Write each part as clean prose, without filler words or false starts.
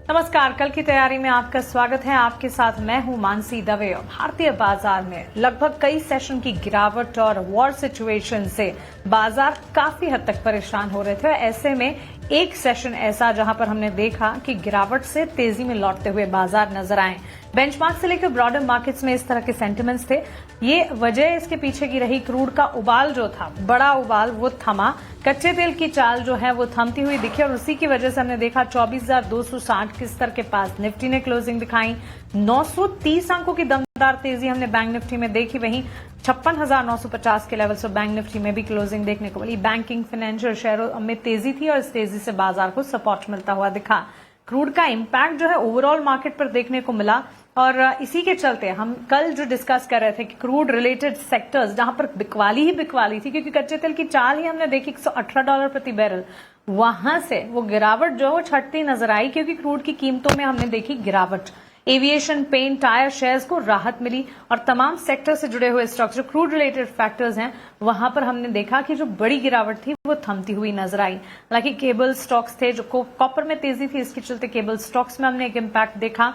नमस्कार, कल की तैयारी में आपका स्वागत है। आपके साथ मैं हूं मानसी दवे। भारतीय बाजार में लगभग कई सेशन की गिरावट और वॉर सिचुएशन से बाजार काफी हद तक परेशान हो रहे थे। ऐसे में एक सेशन ऐसा जहां पर हमने देखा कि गिरावट से तेजी में लौटते हुए बाजार नजर आए। बेंचमार्क से लेकर ब्रॉडर मार्केट्स में इस तरह के सेंटिमेंट्स थे। ये वजह इसके पीछे की रही, क्रूड का उबाल जो था, बड़ा उबाल, वो थमा। कच्चे तेल की चाल जो है वो थमती हुई दिखी और उसी की वजह से हमने देखा 24,260 के स्तर के पास निफ्टी ने क्लोजिंग दिखाई। 930 अंकों की दमदार तेजी हमने बैंक निफ्टी में देखी। वहीं 56,950 के लेवल से बैंक निफ्टी में भी क्लोजिंग देखने को मिली। बैंकिंग, फाइनेंशियल शेयरों में तेजी थी और इस तेजी से बाजार को सपोर्ट मिलता हुआ दिखा। क्रूड का इंपैक्ट जो है ओवरऑल मार्केट पर देखने को मिला और इसी के चलते हम कल जो डिस्कस कर रहे थे कि क्रूड रिलेटेड सेक्टर्स जहां पर बिकवाली ही बिकवाली थी, क्योंकि कच्चे तेल की चाल ही हमने देखी $118 प्रति बैरल, वहां से वो गिरावट जो है वो छटती नजर आई, क्योंकि क्रूड की कीमतों में हमने देखी गिरावट। एविएशन, पेंट, टायर शेयर्स को राहत मिली और तमाम सेक्टर से जुड़े हुए स्टॉक्स जो क्रूड रिलेटेड फैक्टर्स हैं वहां पर हमने देखा कि जो बड़ी गिरावट थी वो थमती हुई नजर आई। हालांकि केबल स्टॉक्स थे, जो कॉपर में तेजी थी, इसके चलते केबल स्टॉक्स में हमने एक इम्पैक्ट देखा।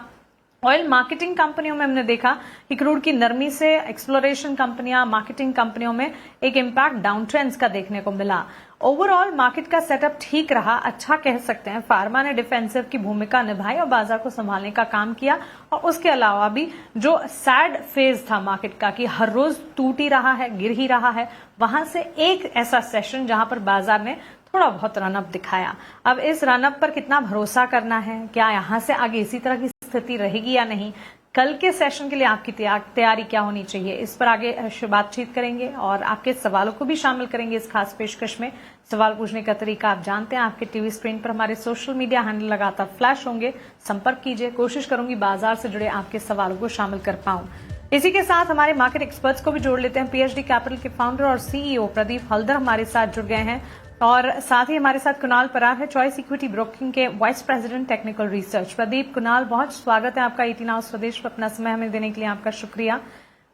ऑयल मार्केटिंग कंपनियों में हमने देखा कि क्रूड की नरमी से एक्सप्लोरेशन कंपनियां, मार्केटिंग कंपनियों में एक इम्पैक्ट डाउन ट्रेंड्स का देखने को मिला। ओवरऑल मार्केट का सेटअप ठीक रहा, अच्छा कह सकते हैं। फार्मा ने डिफेंसिव की भूमिका निभाई और बाजार को संभालने का काम किया। और उसके अलावा भी जो सैड फेज था मार्केट का कि हर रोज टूट ही रहा है, गिर ही रहा है, वहां से एक ऐसा सेशन जहां पर बाजार ने थोड़ा बहुत रनअप दिखाया। अब इस रनअप पर कितना भरोसा करना है, क्या यहां से आगे इसी तरह की स्थिति रहेगी या नहीं, कल के सेशन के लिए आपकी तैयारी क्या होनी चाहिए, इस पर आगे बातचीत करेंगे और आपके सवालों को भी शामिल करेंगे इस खास पेशकश में। सवाल पूछने का तरीका आप जानते हैं, आपके टीवी स्क्रीन पर हमारे सोशल मीडिया हैंडल लगातार फ्लैश होंगे, संपर्क कीजिए। कोशिश करूंगी बाजार से जुड़े आपके सवालों को शामिल कर पाऊं। इसी के साथ हमारे मार्केट एक्सपर्ट्स को भी जोड़ लेते हैं। पीएचडी कैपिटल के फाउंडर और सीईओ प्रदीप हल्दर हमारे साथ जुड़ गए हैं और साथ ही हमारे साथ कुणाल परार है, चॉइस इक्विटी ब्रोकिंग के vice president technical research. Pradeep, Kunal, बहुत स्वागत है आपका ईटी नाउ स्वदेश पर। अपना समय हमें देने के लिए आपका शुक्रिया।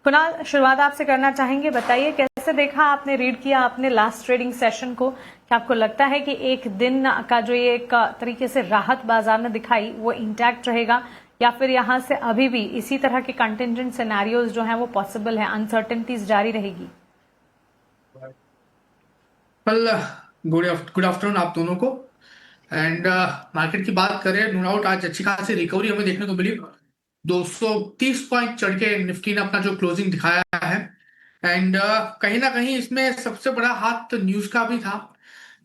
कुणाल, शुरुआत आपसे करना चाहेंगे, बताइए कैसे देखा आपने, रीड किया आपने लास्ट ट्रेडिंग सेशन को? क्या आपको लगता है कि एक दिन का जो ये एक तरीके से राहत बाजार ने दिखाई वो इंटैक्ट रहेगा, या फिर यहां से अभी भी इसी तरह के कंटिजेंट सिनेरियोज जो हैं वो पॉसिबल है, अनसर्टेनिटीज जारी रहेगी? गुड आफ्टरनून आप दोनों को। एंड मार्केट की बात करें, नो डाउट आज अच्छी खासी रिकवरी हमें देखने को मिली। 230 पॉइंट चढ़ के निफ्टी ने अपना जो क्लोजिंग दिखाया है। एंड कहीं ना कहीं इसमें सबसे बड़ा हाथ न्यूज का भी था।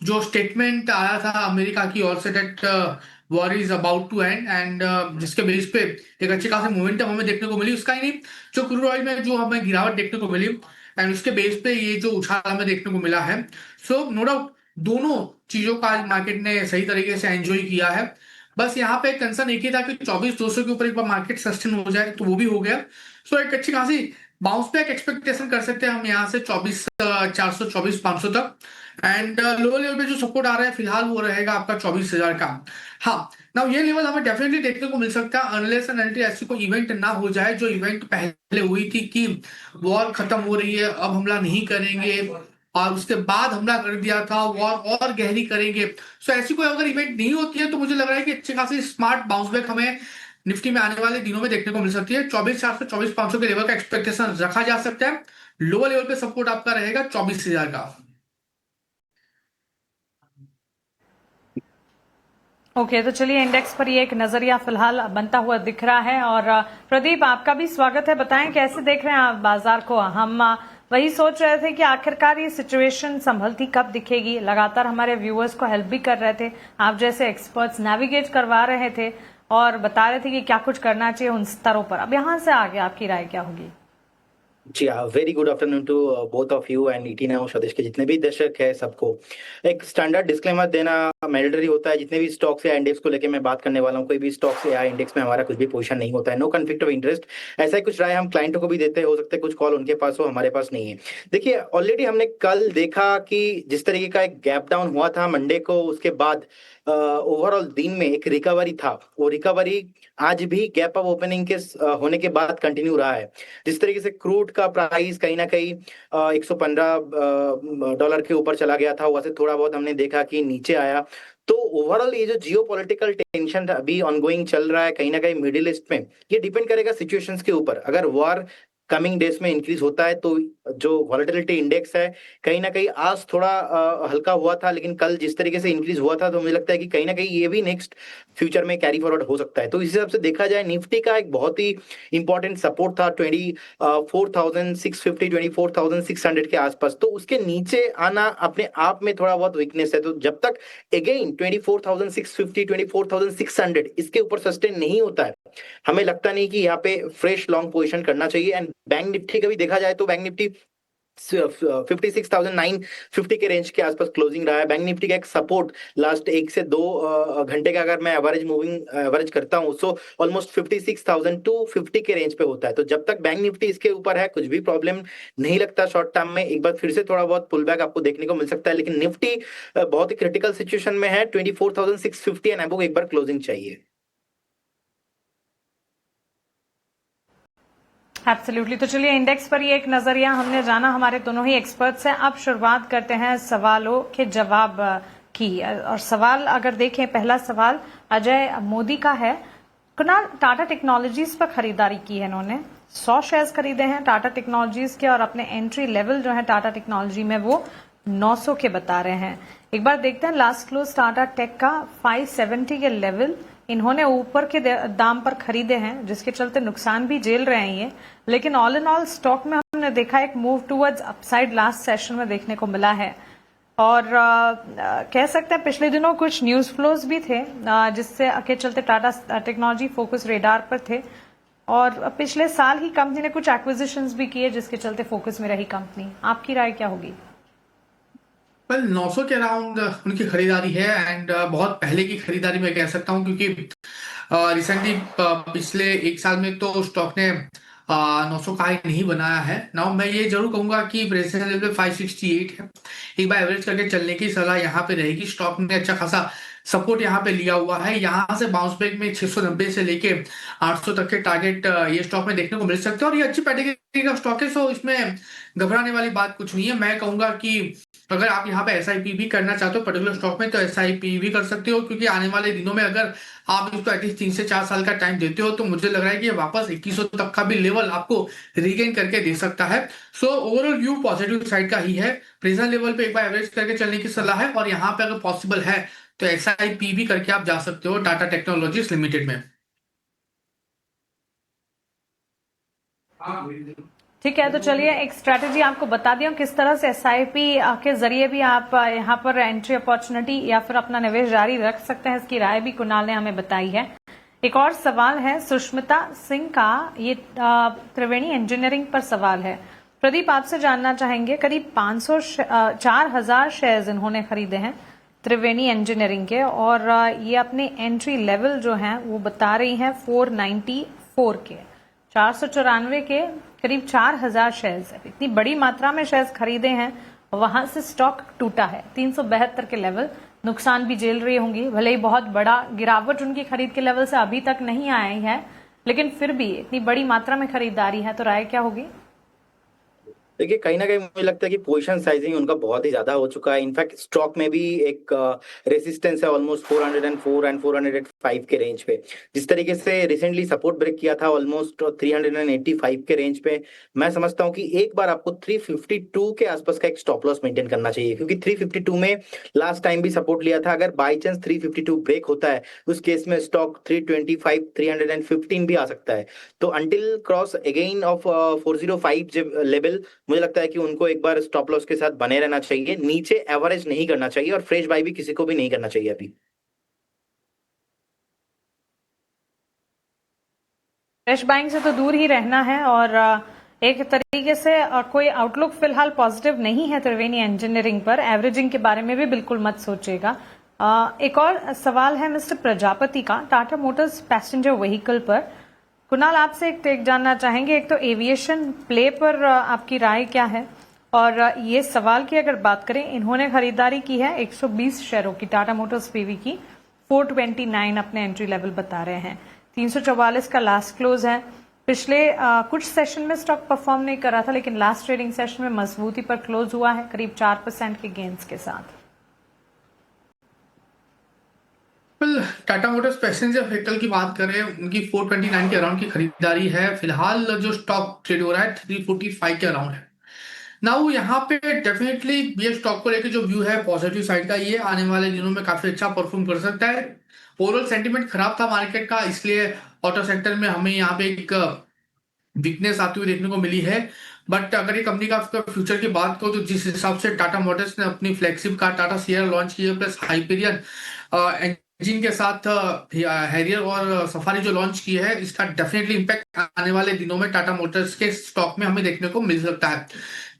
जो स्टेटमेंट आया था अमेरिका की ओर से that war is about to end, and जिसके बेस पे एक अच्छी खासी मोमेंटम हमें देखने को मिली। उसका ही नहीं, जो क्रूड ऑयल में जो हमें गिरावट देखने को मिली एंड उसके बेस पे ये जो उछाल हमें देखने को मिला है। सो नो डाउट दोनों चीजों का आज मार्केट ने सही तरीके से एंजॉय किया है। बस यहाँ पे कंसर्न एक ही था कि 24,200 के ऊपर एक बार मार्केट सस्टेन हो जाए, तो वो भी हो गया। सो एक अच्छी खासी बाउंस बैक एक्सपेक्टेशन कर सकते हैं हम यहाँ से 24,400 24,500 तक। एंड लोअर लेवल पे जो सपोर्ट आ रहा है फिलहाल वो रहेगा आपका 24,000 का। हाँ, ना ये लेवल हमें डेफिनेटली देखने को मिल सकता है अनलेस एंड अनटिल ऐसी कोई इवेंट ना हो जाए, जो इवेंट पहले हुई थी कि वॉर खत्म हो रही है, अब हमला नहीं करेंगे, और उसके बाद हमला कर दिया था, वॉर और गहरी करेंगे। सो ऐसी कोई अगर इवेंट नहीं होती है तो मुझे लग रहा है कि अच्छी खासी स्मार्ट बाउंस बैक हमें निफ्टी में आने वाले दिनों में देखने को मिल सकती है। 24,400 24,500 के लेवल का एक्सपेक्टेशन रखा जा सकता है। लोअर लेवल पे सपोर्ट आपका रहेगा 24,000 का। ओके, तो चलिए इंडेक्स पर ये एक नजरिया फिलहाल बनता हुआ दिख रहा है। और प्रदीप, आपका भी स्वागत है। बताएं कैसे देख रहे हैं आप बाजार को? हम वही सोच रहे थे कि आखिरकार ये सिचुएशन संभलती कब दिखेगी। लगातार हमारे व्यूअर्स को हेल्प भी कर रहे थे, आप जैसे एक्सपर्ट्स नेविगेट करवा रहे थे और बता रहे थे कि क्या कुछ करना चाहिए उन स्तरों पर। अब यहाँ से आगे आपकी राय क्या होगी? जी हाँ, very good afternoon to both of you and ET Now स्वदेश के जितने भी दर्शक है सबको। एक स्टैंडर्ड डिस्क्लेमर देना मैंडेटरी होता है। जितने भी स्टॉक्स या इंडेक्स को लेकर मैं बात करने वाला हूँ, कोई भी स्टॉक्स या इंडेक्स में हमारा कुछ भी पोजीशन नहीं होता है। नो कॉन्फ्लिक्ट ऑफ इंटरेस्ट, ऐसा ही कुछ राय हम क्लाइंटों को भी देते हैं। हो सकता है कुछ कॉल उनके पास हो, हमारे पास नहीं है। देखिए, ऑलरेडी हमने कल देखा कि जिस तरीके का एक गैप डाउन हुआ था मंडे को, उसके बाद ओवरऑल दिन में एक रिकवरी था। वो रिकवरी आज भी गैप अप ओपनिंग के होने के बाद कंटिन्यू रहा है। जिस तरीके से क्रूड का प्राइस कहीं ना कहीं $115 के ऊपर चला गया था, वहां से थोड़ा बहुत हमने देखा कि नीचे आया। तो ओवरऑल ये जो जियो पॉलिटिकल टेंशन अभी ऑनगोइंग चल रहा है कहीं ना कहीं मिडिल ईस्ट में, ये डिपेंड करेगा सिचुएशंस के ऊपर। अगर वॉर कमिंग डेज में इंक्रीज होता है तो जो वॉलेटिलिटी इंडेक्स है कहीं ना कहीं आज थोड़ा हल्का हुआ था, लेकिन कल जिस तरीके से इंक्रीज हुआ था तो मुझे लगता है कि कहीं ना कहीं ये भी नेक्स्ट फ्यूचर में कैरी फॉरवर्ड हो सकता है। तो इस हिसाब से देखा जाए निफ्टी का एक बहुत ही इंपॉर्टेंट सपोर्ट था 24,650 24,600 के आसपास। तो उसके नीचे आना अपने आप में थोड़ा बहुत वीकनेस है। तो जब तक अगेन 24,650 24,600 इसके ऊपर सस्टेन नहीं होता है, हमें लगता नहीं कि यहाँ पे फ्रेश लॉन्ग पोजीशन करना चाहिए। एंड बैंक निफ्टी का भी देखा जाए तो बैंक निफ्टी 56,950 के रेंज के आसपास क्लोजिंग रहा है। बैंक निफ्टी का एक सपोर्ट लास्ट 1 से 2 घंटे का अगर मैं एवरेज करता हूं तो ऑलमोस्ट 56,250 के रेंज पे होता है। तो जब तक बैंक निफ्टी इसके ऊपर है कुछ भी प्रॉब्लम नहीं लगता शॉर्ट टर्म में। एक बार फिर से थोड़ा बहुत पुल बैक आपको देखने को मिल सकता है, लेकिन निफ्टी बहुत ही क्रिटिकल सिचुएशन में है। 24,650 एंड अबव एक बार क्लोजिंग चाहिए। एब्सोल्युटली। तो चलिए इंडेक्स पर ये एक नजरिया हमने जाना हमारे दोनों ही एक्सपर्ट से। अब शुरुआत करते हैं सवालों के जवाब की। और सवाल अगर देखें, पहला सवाल अजय मोदी का है। कुणाल, टाटा टेक्नोलॉजीज पर खरीदारी की है इन्होंने, 100 शेयर्स खरीदे हैं टाटा टेक्नोलॉजीज के, और अपने एंट्री लेवल जो है टाटा टेक्नोलॉजी में वो 900 के बता रहे हैं। एक बार देखते हैं लास्ट क्लोज टाटा टेक का 570 के लेवल इन्होंने ऊपर के दाम पर खरीदे हैं, जिसके चलते नुकसान भी झेल रहे हैं ये। लेकिन ऑल इन ऑल स्टॉक में हमने देखा एक move towards upside last session में देखने को मिला है। और कह सकते हैं पिछले दिनों कुछ न्यूज फ्लोज भी थे जिससे के चलते टाटा टेक्नोलॉजी फोकस रेडार पर थे। और पिछले साल ही कंपनी ने कुछ एक्विजिशंस भी किए जिसके चलते फोकस में रही कंपनी। आपकी राय क्या होगी? वेल 900 के अराउंड उनकी खरीदारी है एंड बहुत पहले की खरीदारी मैं कह सकता हूं, क्योंकि रिसेंटली पिछले 1 साल में तो स्टॉक ने 900 का हाई नहीं बनाया है। नाउ मैं ये जरूर कहूंगा कि प्रेसिडेंट लेवल 568 है, एक बार एवरेज करके चलने की सलाह यहाँ पे रहेगी। स्टॉक ने अच्छा खासा सपोर्ट यहाँ पे लिया हुआ है, यहाँ से बाउंस बैक में 690 से लेके 800 तक के टारगेट ये स्टॉक में देखने को मिल सकते हैं। और ये अच्छी कैटेगरी का स्टॉक है, सो इसमें घबराने वाली बात कुछ नहीं है। मैं कहूंगा कि अगर आप यहाँ पे एसआईपी भी करना चाहते हो पर्टिकुलर स्टॉक में तो एसआईपी भी कर सकते हो, क्योंकि आने वाले दिनों में अगर आप इसको एटलीस्ट 3 से 4 साल का टाइम देते हो तो मुझे लग रहा है कि ये वापस 2100 तक का भी लेवल आपको रिगेन करके दे सकता है। So overall view positive side का ही है। प्रेजेंट लेवल पे एक बार एवरेज करके चलने की सलाह है, और यहाँ पे अगर पॉसिबल है तो एसआईपी भी करके आप जा सकते हो टाटा टेक्नोलॉजीज लिमिटेड में। ठीक है, तो चलिए एक स्ट्रैटेजी आपको बता दिया किस तरह से एसआईपी के जरिए भी आप यहाँ पर एंट्री अपॉर्चुनिटी या फिर अपना निवेश जारी रख सकते हैं। इसकी राय भी कुणाल ने हमें बताई है। एक और सवाल है सुष्मिता सिंह का, ये त्रिवेणी इंजीनियरिंग पर सवाल है। प्रदीप, आपसे जानना चाहेंगे, करीब 4,000 शेयर्स इन्होंने खरीदे हैं त्रिवेणी इंजीनियरिंग के, और ये अपने एंट्री लेवल जो है वो बता रही हैं 494 के। 494 के करीब 4,000 शेयर्स है। इतनी बड़ी मात्रा में शेयर्स खरीदे हैं, वहां से स्टॉक टूटा है 372 के लेवल। नुकसान भी झेल रही होंगी, भले ही बहुत बड़ा गिरावट उनकी खरीद के लेवल से अभी तक नहीं आई है, लेकिन फिर भी इतनी बड़ी मात्रा में खरीदारी है, तो राय क्या होगी? देखिए कहीं ना कहीं मुझे लगता है कि पोजीशन साइजिंग उनका बहुत ही ज्यादा हो चुका है। इनफैक्ट स्टॉक में भी एक रेसिस्टेंस है ऑलमोस्ट 404 एंड 405 के रेंज पे। जिस तरीके से रिसेंटली सपोर्ट ब्रेक किया था ऑलमोस्ट 385 के रेंज पे, मैं समझता हूं कि एक बार आपको 352 के आसपास का एक स्टॉप लॉस मेंटेन करना चाहिए, क्योंकि 352 में लास्ट टाइम भी सपोर्ट लिया था। अगर बाई चांस 352 ब्रेक होता है उस केस में स्टॉक 325 315 भी आ सकता है। तो until cross again of 405 level मुझे लगता है कि उनको एक बार स्टॉप लॉस के साथ बने रहना चाहिए, नीचे एवरेज नहीं करना चाहिए, और फ्रेश बाय भी किसी को भी नहीं करना चाहिए अभी। फ्रेश बाइंग से तो दूर ही रहना है, और एक तरीके से कोई आउटलुक फिलहाल पॉजिटिव नहीं है त्रिवेणी इंजीनियरिंग पर। एवरेजिंग के बारे में भी बिल्कुल मत सोचिएगा। एक और सवाल है मिस्टर प्रजापति का, टाटा मोटर्स पैसेंजर व्हीकल पर। कुणाल, आपसे एक टेक जानना चाहेंगे। एक तो एविएशन प्ले पर आपकी राय क्या है, और ये सवाल की अगर बात करें, इन्होंने खरीदारी की है 120 शेयरों की टाटा मोटर्स पीवी की, 429 अपने एंट्री लेवल बता रहे हैं, 344 का लास्ट क्लोज है। पिछले कुछ सेशन में स्टॉक परफॉर्म नहीं कर रहा था, लेकिन लास्ट ट्रेडिंग सेशन में मजबूती पर क्लोज हुआ है करीब 4% के गेन्स के साथ। टाटा मोटर्स पैसेंजर व्हीकल की बात करें, उनकी 429 के अराउंड की खरीदारी है। फिलहाल जो स्टॉक ट्रेड हो रहा है 345 के अराउंड है। नाउ यहाँ पे डेफिनेटली ये स्टॉक को लेकर जो व्यू है पॉजिटिव साइड का, ये आने वाले दिनों में काफी अच्छा परफॉर्म कर सकता है। ओवरऑल सेंटीमेंट खराब था मार्केट का, इसलिए ऑटो सेक्टर में हमें यहाँ पे एक वीकनेस आती हुई देखने को मिली है। बट अगर ये कंपनी का फ्यूचर की बात करो, तो जिस हिसाब से टाटा मोटर्स ने अपनी flagship car Tata Sierra launch की है, प्लस हाइपेरियन इंजन के साथ हैरियर और सफारी जो लॉन्च की है, इसका डेफिनेटली इम्पैक्ट आने वाले दिनों में टाटा मोटर्स के स्टॉक में हमें देखने को मिल सकता है।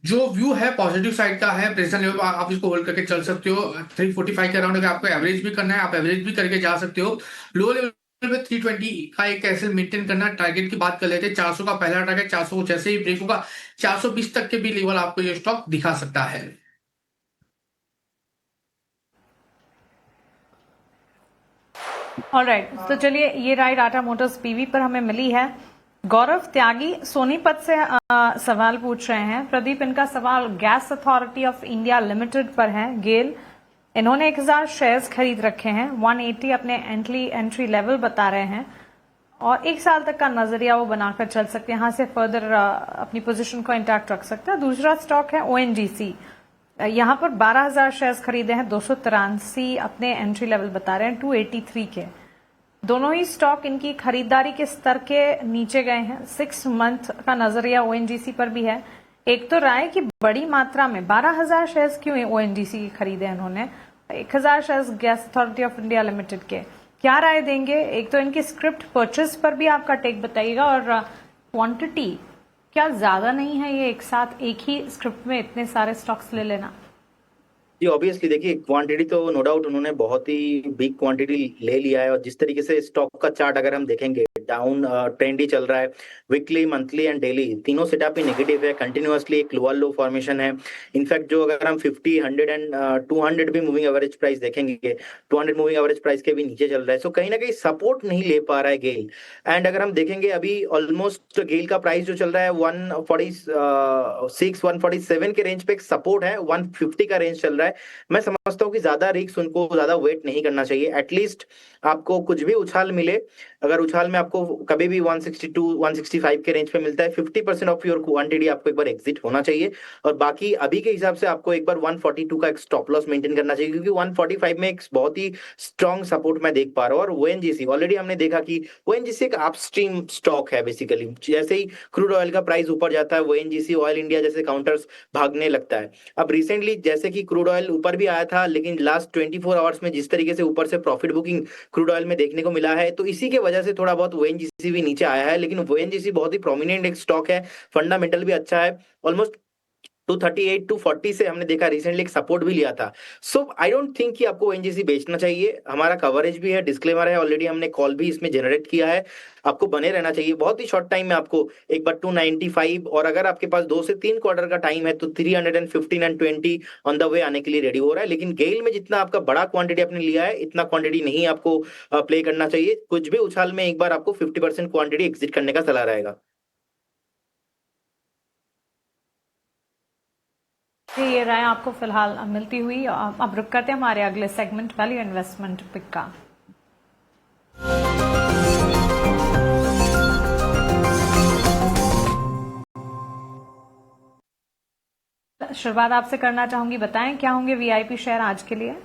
जो व्यू है पॉजिटिव साइड का है। प्रेजेंट लेवल पर आप इसको होल्ड करके चल सकते हो। 345 के अराउंड अगर आपको एवरेज भी करना है, आप एवरेज भी करके जा सकते हो। लो लेवल पे 320 का एक ऐसे मेंटेन करना। टारगेट की बात कर लेते हैं, 400 का पहला टारगेट, 400 जैसे ही ब्रेक होगा 420 तक के भी लेवल आपको ये स्टॉक दिखा सकता है। ऑलराइट, तो चलिए ये राय टाटा मोटर्स पीवी पर हमें मिली है। गौरव त्यागी सोनीपत से सवाल पूछ रहे हैं। प्रदीप, इनका सवाल gas authority of India limited पर है, गेल। इन्होंने 1000 शेयर्स खरीद रखे हैं, 180 अपने एंट्री लेवल बता रहे हैं और 1 साल तक का नजरिया वो बनाकर चल सकते हैं। यहां से फर्दर अपनी पोजीशन को इंटैक्ट रख सकते हैं। दूसरा स्टॉक है ओएनजीसी, यहां पर 12,000 शेयर्स खरीदे हैं, 283 अपने एंट्री लेवल बता रहे हैं 283 के। दोनों ही स्टॉक इनकी खरीदारी के स्तर के नीचे गए हैं। 6 मंथ का नजरिया ओएनजीसी पर भी है। एक तो राय कि बड़ी मात्रा में 12,000 शेयर्स क्यों ओएनजीसी की खरीदे इन्होंने, 1,000 shares gas authority of India limited के, क्या राय देंगे? एक तो इनकी स्क्रिप्ट परचेस पर भी आपका टेक बताइएगा, और क्वांटिटी क्या ज्यादा नहीं है ये एक साथ एक ही स्क्रिप्ट में इतने सारे स्टॉक्स ले लेना? जी ऑब्वियसली देखिए, क्वांटिटी तो नो डाउट उन्होंने बहुत ही बिग क्वांटिटी ले लिया है। और जिस तरीके से स्टॉक का चार्ट अगर हम देखेंगे, डाउन ट्रेंड ही चल रहा है। वीकली, मंथली एंड डेली तीनों सेटअप ही नेगेटिव है। कंटिन्यूअसली एक लोअर लो फॉर्मेशन है। इनफैक्ट जो अगर हम 50, 100 एंड 200 भी मूविंग एवरेज प्राइस देखेंगे, 200 मूविंग एवरेज प्राइस के भी नीचे चल रहा है। सो कहीं ना कहीं सपोर्ट नहीं ले पा रहा है गेल। एंड अगर हम देखेंगे अभी ऑलमोस्ट गेल का प्राइस जो चल रहा है 146, 147 के रेंज पे एक सपोर्ट है, 150 का रेंज चल रहा है। मैं समझता हूँ कि ज्यादा रिस्क उनको ज्यादा वेट नहीं करना चाहिए। एटलीस्ट आपको कुछ भी उछाल मिले, अगर उछाल में आपको कभी भी 162, 165 के रेंज पे मिलता है, 50% ऑफ योर क्वांटिटी आपको एक बार एग्जिट होना चाहिए। और बाकी अभी के हिसाब से आपको एक बार 142 का एक स्टॉप लॉस मेंटेन करना चाहिए, क्योंकि 145 में एक बहुत ही स्ट्रॉन्ग सपोर्ट मैं देख पा रहा हूँ। और ओएनजीसी ऑलरेडी हमने देखा कि ओएनजीसी एक अपस्ट्रीम स्टॉक है बेसिकली। जैसे ही क्रूड ऑयल का प्राइस ऊपर जाता है, ओएनजीसी, ऑयल इंडिया जैसे काउंटर्स भागने लगता है। अब रिसेंटली जैसे कि क्रूड ऑयल ऊपर भी आया था, लेकिन लास्ट 24 आवर्स में जिस तरीके से ऊपर से प्रॉफिट बुकिंग क्रूड ऑयल में देखने को मिला है, तो इसी के वजह से थोड़ा बहुत ओएनजीसी भी नीचे आया है। लेकिन ओएनजीसी बहुत ही प्रोमिनेंट एक स्टॉक है, फंडामेंटल भी अच्छा है। ऑलमोस्ट 238, 240 से हमने देखा रिसेंटली एक सपोर्ट भी लिया था। सो आई डोंट थिंक कि आपको ओएनजीसी बेचना चाहिए। हमारा कवरेज भी है, डिस्क्लेमर है, ऑलरेडी हमने कॉल भी इसमें जनरेट किया है। आपको बने रहना चाहिए। बहुत ही शॉर्ट टाइम में आपको एक बार 295, और अगर आपके पास 2 से 3 क्वार्टर का टाइम है तो 315 एंड 20 ऑन द वे आने के लिए रेडी हो रहा है। लेकिन गेल में जितना आपका बड़ा क्वांटिटी आपने लिया है, इतना क्वांटिटी नहीं आपको प्ले करना चाहिए। कुछ भी उछाल में एक बार आपको 50% क्वांटिटी एग्जिट करने का सलाह रहेगा। जी, ये राय आपको फिलहाल मिलती हुई। अब रुक करते हैं हमारे अगले सेगमेंट वैल्यू इन्वेस्टमेंट पिक का। शुरुआत आपसे करना चाहूंगी, बताएं क्या होंगे वीआईपी शेयर आज के लिए?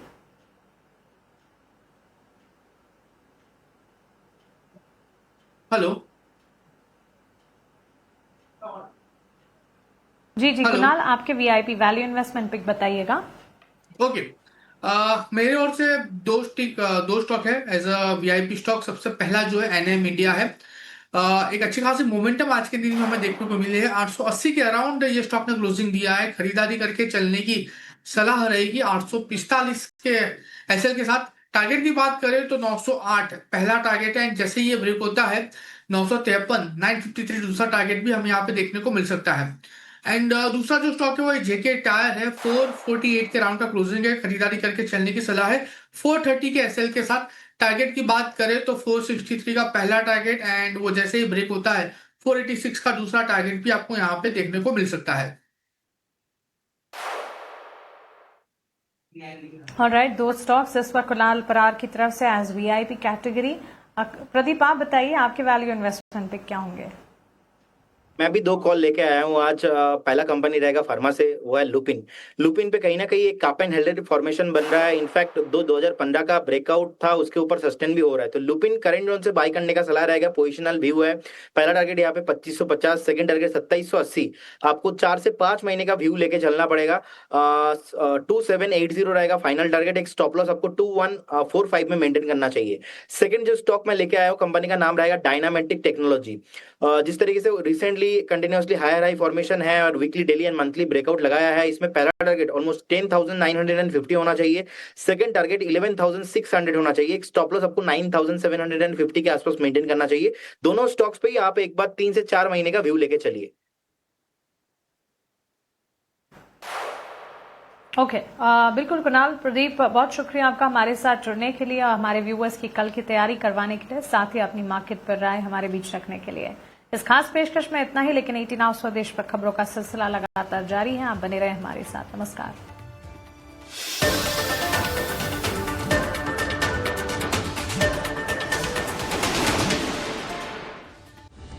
हेलो जी जी हेलो कुणाल, आपके वीआईपी वैल्यू इन्वेस्टमेंट पिक बताइएगा। ओके। मेरे ओर से दो स्टॉक है एज अ वीआईपी स्टॉक। सबसे पहला जो है एनएम इंडिया है। एक अच्छी खासी मोमेंटम आज के दिन में हमें देखने को मिली है। 880 के अराउंड ये स्टॉक ने क्लोजिंग दिया है। खरीदारी करके चलने की सलाह रहेगी 845 के एसएल के साथ। टारगेट की बात करें तो 908 पहला टारगेट है। जैसे ये ब्रेक होता है 953, 953 दूसरा टारगेट भी हमें यहाँ पे देखने को मिल सकता है। एंड दूसरा जो स्टॉक है वो जेके टायर है। 448 के राउंड का क्लोजिंग है। खरीदारी करके चलने की सलाह है 430 के एसएल के साथ। टारगेट की बात करें तो 463 का पहला टारगेट, एंड वो जैसे ही ब्रेक होता है 486 का दूसरा टारगेट भी आपको यहाँ पे देखने को मिल सकता है। ऑलराइट, दो स्टॉक्स इस पर कुणाल परार की तरफ से एज वीआईपी कैटेगरी। प्रदीप, आप बताइए आपके वैल्यू इन्वेस्टमेंट पे क्या होंगे? मैं भी दो कॉल लेके आया हूँ आज। पहला कंपनी रहेगा फार्मा से, वो है लुपिन। लुपिन पे कहीं ना कहीं एक काप एंड हेल्डेड फॉर्मेशन बन रहा है। इनफैक्ट 2015 का ब्रेकआउट था, उसके ऊपर सस्टेन भी हो रहा है। तो लुपिन करंट जोन से बाय करने का सलाह रहेगा। पोजिशनल व्यू है। पहला टारगेट यहाँ पे 2550, सेकंड टारगेट 2780। आपको 4 से 5 महीने का व्यू लेके चलना पड़ेगा। 2780 रहेगा फाइनल टारगेट। एक स्टॉप लॉस आपको 2145 में मेंटेन करना चाहिए। सेकंड जो स्टॉक मैं लेके आया हूँ, कंपनी का नाम रहेगा डायनामेटिक टेक्नोलॉजी। जिस तरीके से recently continuously higher high formation है और weekly, daily and monthly breakout लगाया है, इसमें पहला टारगेट ऑलमोस्ट 10,950 होना चाहिए। सेकंड टारगेट 11,600 होना चाहिए। एक स्टॉप लॉस आपको 9,750 के आसपास मेंटेन करना चाहिए। दोनों स्टॉक्स पे ही आप एक बार 3 से 4 महीने का व्यू लेके चलिए। ओके, बिल्कुल कुणाल, प्रदीप, बहुत शुक्रिया आपका हमारे साथ जुड़ने के लिए और हमारे व्यूअर्स की कल की तैयारी करवाने के लिए, साथ ही अपनी मार्केट पर राय हमारे बीच रखने के लिए। इस खास पेशकश में इतना ही, लेकिन 18 आवर स्वदेश पर खबरों का सिलसिला लगातार जारी है। आप बने रहे हमारे साथ। नमस्कार।